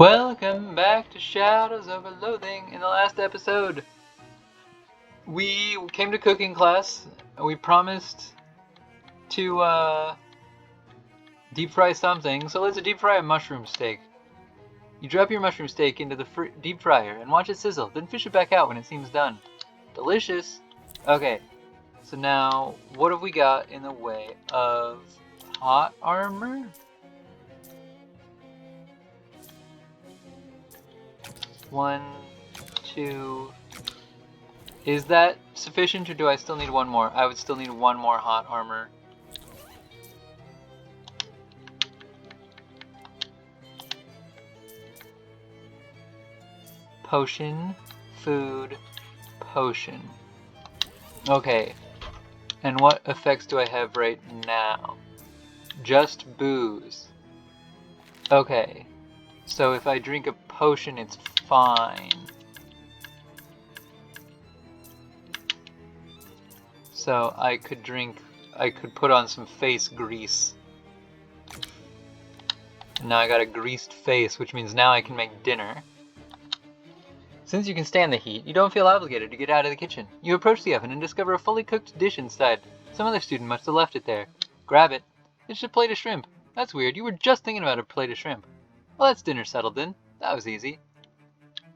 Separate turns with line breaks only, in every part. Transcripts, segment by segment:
Welcome back to Shadows over Loathing. In the last episode, we came to cooking class and we promised to deep fry something. So let's deep fry a mushroom steak. You drop your mushroom steak into the deep fryer and watch it sizzle, then fish it back out when it seems done. Delicious! Okay, so now what have we got in the way of hot armor? One, two. Is that sufficient, or do I still need one more? I would still need one more hot armor. Potion, food, potion. Okay. And what effects do I have right now? Just booze. Okay. So if I drink a potion, it's fine. So I could put on some face grease. And now I got a greased face, which means now I can make dinner. Since you can stand the heat, you don't feel obligated to get out of the kitchen. You approach the oven and discover a fully cooked dish inside. Some other student must have left it there. Grab it. It's a plate of shrimp. That's weird, you were just thinking about a plate of shrimp. Well, that's dinner settled then. That was easy.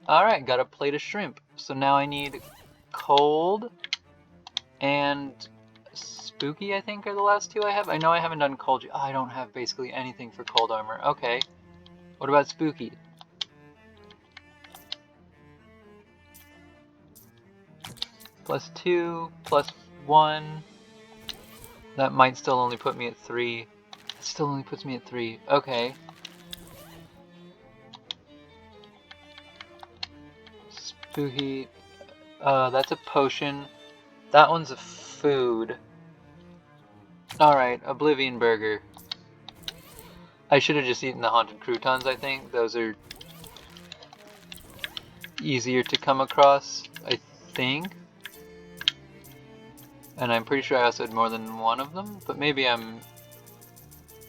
Alright, got a plate of shrimp. So now I need cold and spooky, I think, are the last two I have. I know I haven't done cold yet. Oh, I don't have basically anything for cold armor. Okay. What about spooky? +2, +1. That might still only put me at 3. It still only puts me at 3. Okay. Spooky. That's a potion. That one's a food. Alright, Oblivion Burger. I should have just eaten the Haunted Croutons, I think. Those are easier to come across, I think. And I'm pretty sure I also had more than one of them, but maybe I'm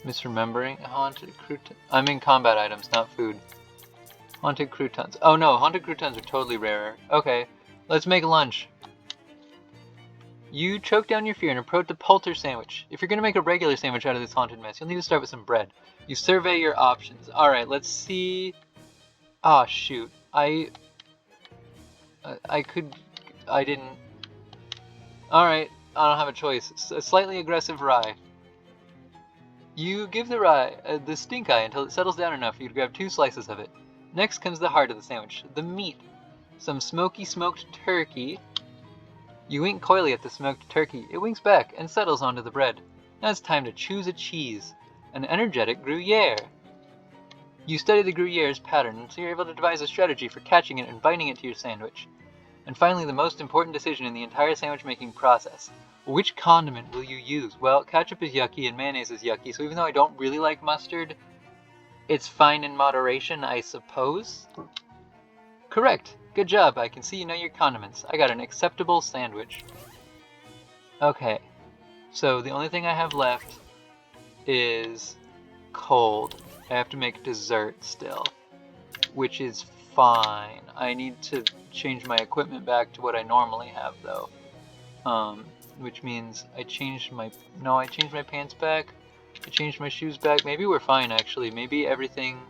misremembering. Haunted Crouton. I'm in combat items, not food. Haunted Croutons. Oh no, Haunted Croutons are totally rarer. Okay, let's make lunch. You choke down your fear and approach the Polter sandwich. If you're going to make a regular sandwich out of this haunted mess, you'll need to start with some bread. You survey your options. Alright, let's see. Ah, shoot. I didn't. Alright, I don't have a choice. A slightly aggressive rye. You give the rye the stink eye until it settles down enough for you to grab 2 slices of it. Next comes the heart of the sandwich, the meat. Some smoky smoked turkey. You wink coyly at the smoked turkey. It winks back and settles onto the bread. Now it's time to choose a cheese. An energetic Gruyere. You study the Gruyere's pattern, so you're able to devise a strategy for catching it and binding it to your sandwich. And finally, the most important decision in the entire sandwich making process. Which condiment will you use? Well, ketchup is yucky and mayonnaise is yucky, so even though I don't really like mustard, it's fine in moderation, I suppose? Correct! Good job, I can see you know your condiments. I got an acceptable sandwich. Okay, so the only thing I have left is cold. I have to make dessert still, which is fine. I need to change my equipment back to what I normally have though. Which means I changed my pants back. I changed my shoes back. Maybe we're fine actually. Maybe everything.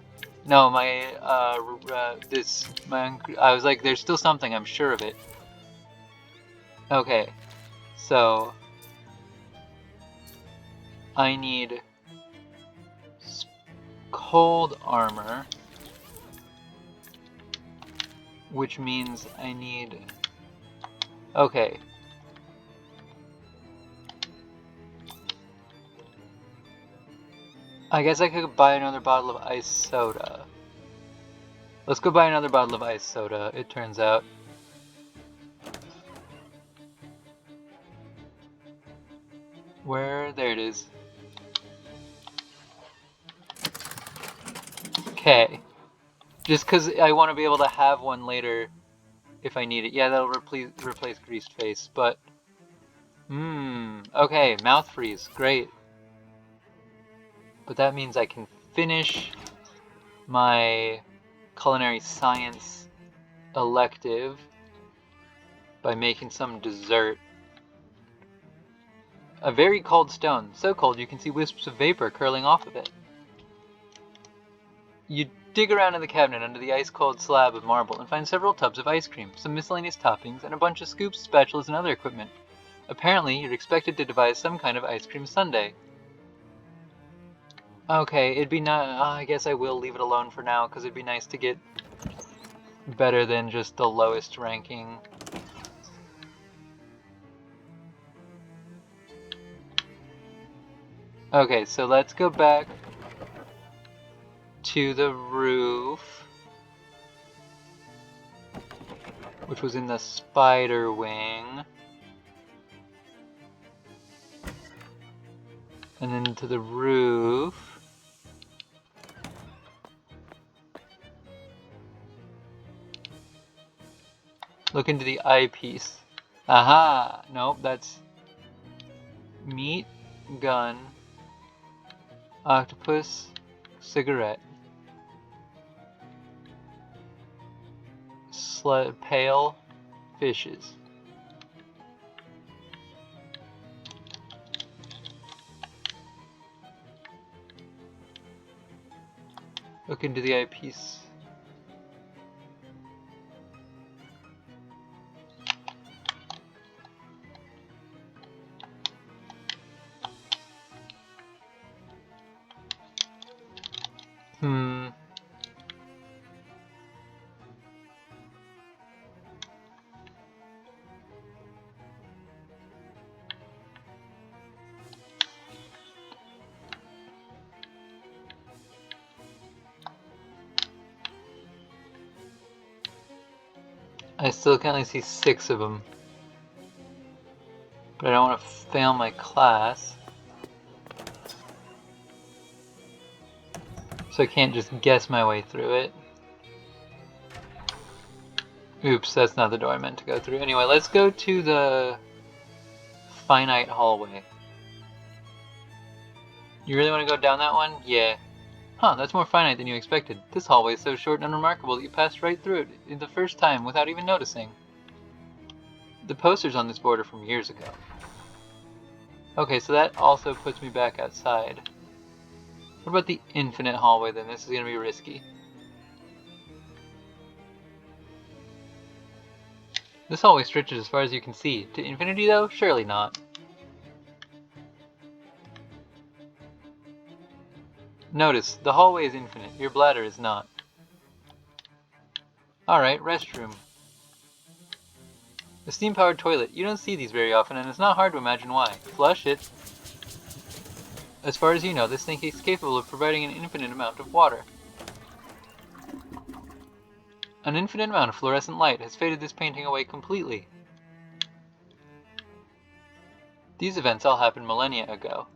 No, I was like, there's still something. I'm sure of it. Okay, so I need cold armor, which means I need. Okay. I guess I could buy another bottle of ice soda. Let's go buy another bottle of ice soda, it turns out. There it is. Okay. Just because I want to be able to have one later if I need it. Yeah, that'll replace greased face, but. Okay, mouth freeze, great. But that means I can finish my culinary science elective by making some dessert. A very cold stone, so cold you can see wisps of vapor curling off of it. You dig around in the cabinet under the ice-cold slab of marble and find several tubs of ice cream, some miscellaneous toppings, and a bunch of scoops, spatulas, and other equipment. Apparently, you're expected to devise some kind of ice cream sundae. Okay, it'd be nice. I guess I will leave it alone for now, because it'd be nice to get better than just the lowest ranking. Okay, so let's go back to the roof, which was in the spider wing. And then to the roof. Look into the eyepiece. Aha! Nope, that's meat, gun, octopus, cigarette, pale, fishes. Look into the eyepiece. I still can only see 6 of them. But I don't want to fail my class. So I can't just guess my way through it. Oops, that's not the door I meant to go through. Anyway, let's go to the finite hallway. You really want to go down that one? Yeah. Huh, that's more finite than you expected. This hallway is so short and unremarkable that you passed right through it the first time without even noticing. The posters on this board are from years ago. Okay, so that also puts me back outside. What about the infinite hallway then? This is going to be risky. This hallway stretches as far as you can see. To infinity though? Surely not. Notice, the hallway is infinite. Your bladder is not. Alright, restroom. A steam-powered toilet. You don't see these very often, and it's not hard to imagine why. Flush it. As far as you know, this thing is capable of providing an infinite amount of water. An infinite amount of fluorescent light has faded this painting away completely. These events all happened millennia ago.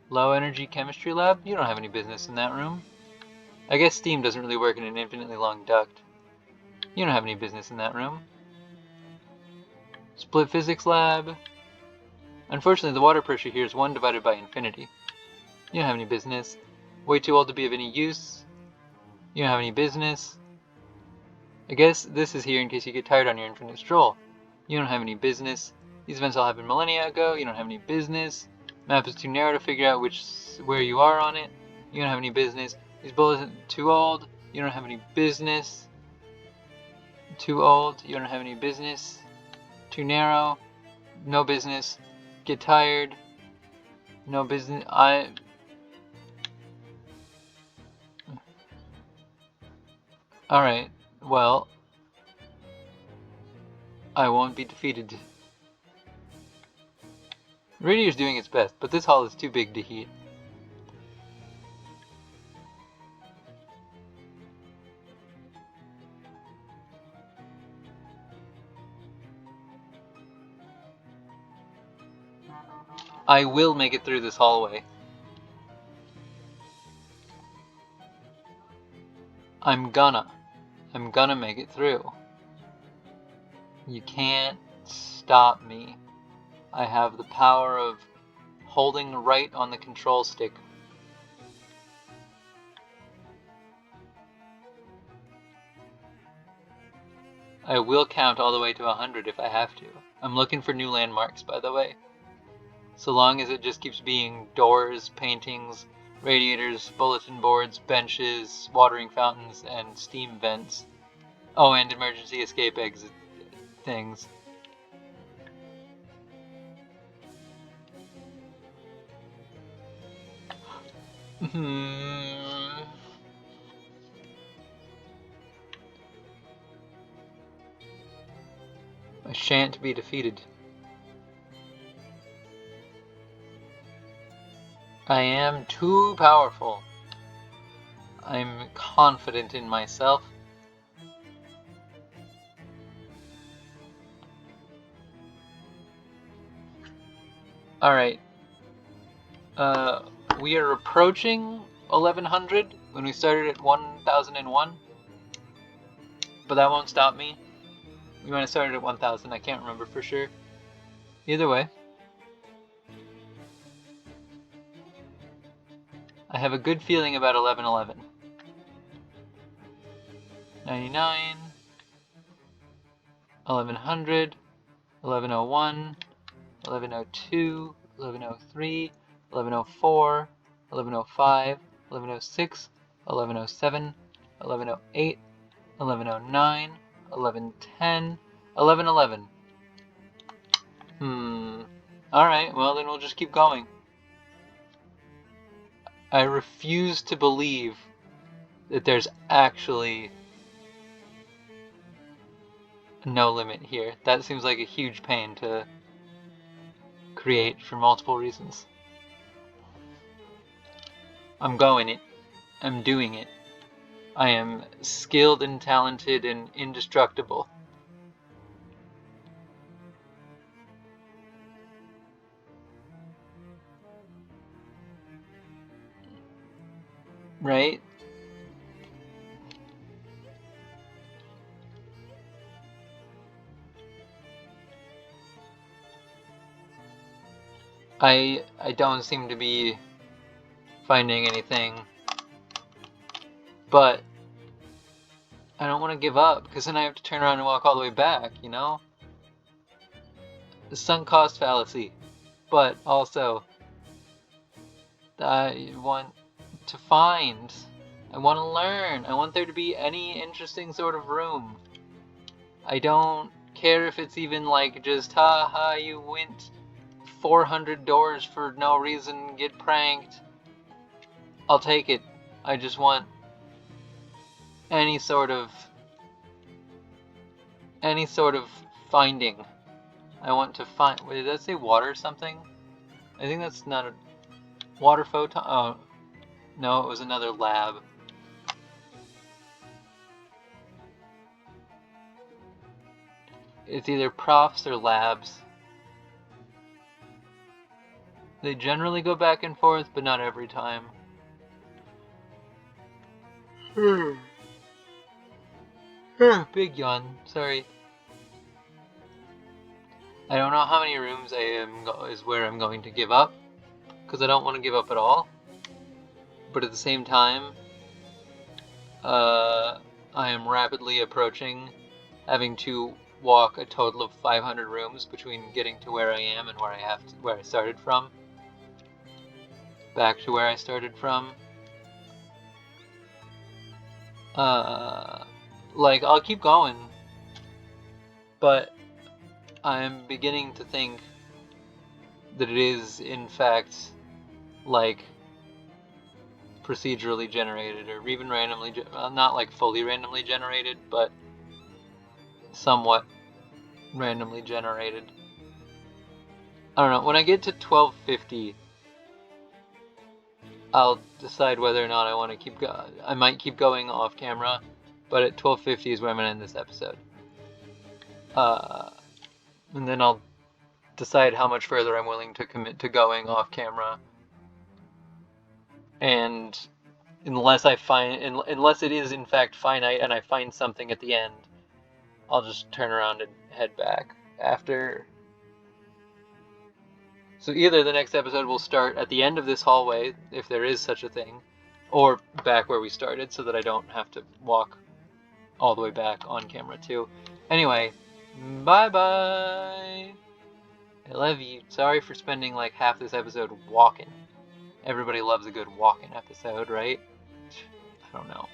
Low energy chemistry lab? You don't have any business in that room. I guess steam doesn't really work in an infinitely long duct. You don't have any business in that room. Split physics lab? Unfortunately, the water pressure here is 1 divided by infinity. You don't have any business. Way too old to be of any use. You don't have any business. I guess this is here in case you get tired on your infinite stroll. You don't have any business. These events all happened millennia ago. You don't have any business. Map is too narrow to figure out where you are on it. You don't have any business. These bullets are too old. You don't have any business. Too old. You don't have any business. Too narrow. No business. Get tired. No business. Alright. Well, I won't be defeated. Radio's doing its best, but this hall is too big to heat. I will make it through this hallway. I'm gonna make it through. You can't stop me. I have the power of holding right on the control stick. I will count all the way to 100 if I have to. I'm looking for new landmarks, by the way. So long as it just keeps being doors, paintings, radiators, bulletin boards, benches, watering fountains, and steam vents. Oh, and emergency escape exit things. I shan't be defeated. I am too powerful. I'm confident in myself. Alright. We are approaching 1100 when we started at 1001. But that won't stop me. We might have started at 1000, I can't remember for sure. Either way. I have a good feeling about 1111. 99, 1100, 1101, 1102, 1103, 1104, 1105, 1106, 1107, 1108, 1109, 1110, 1111. Alright, well then we'll just keep going. I refuse to believe that there's actually no limit here. That seems like a huge pain to create for multiple reasons. I'm going it. I'm doing it. I am skilled and talented and indestructible. Right? I don't seem to be finding anything, but I don't want to give up because then I have to turn around and walk all the way back, you know? The sunk cost fallacy, but also I want to find, I want to learn, I want there to be any interesting sort of room. I don't care if it's even like just, haha, you went 400 doors for no reason, get pranked. I'll take it. I just want any sort of finding. I want to find, wait, did that say water something? I think that's not a water photon. Oh, no, it was another lab. It's either profs or labs. They generally go back and forth, but not every time. Big yawn, sorry. I don't know how many rooms is where I'm going to give up, because I don't want to give up at all. But at the same time, I am rapidly approaching having to walk a total of 500 rooms between getting to where I am and where I started from. Back to where I started from. Like, I'll keep going, but I'm beginning to think that it is, in fact, like, procedurally generated, or even randomly, not like fully randomly generated, but somewhat randomly generated. I don't know, when I get to 1250, I'll decide whether or not I want to keep going. I might keep going off camera, but at 1250 is where I'm going to end this episode. And then I'll decide how much further I'm willing to commit to going off camera. And unless it is in fact finite and I find something at the end, I'll just turn around and head back after. So either the next episode will start at the end of this hallway, if there is such a thing, or back where we started, so that I don't have to walk all the way back on camera too. Anyway, bye-bye. I love you. Sorry for spending like half this episode walking. Everybody loves a good walking episode, right? I don't know.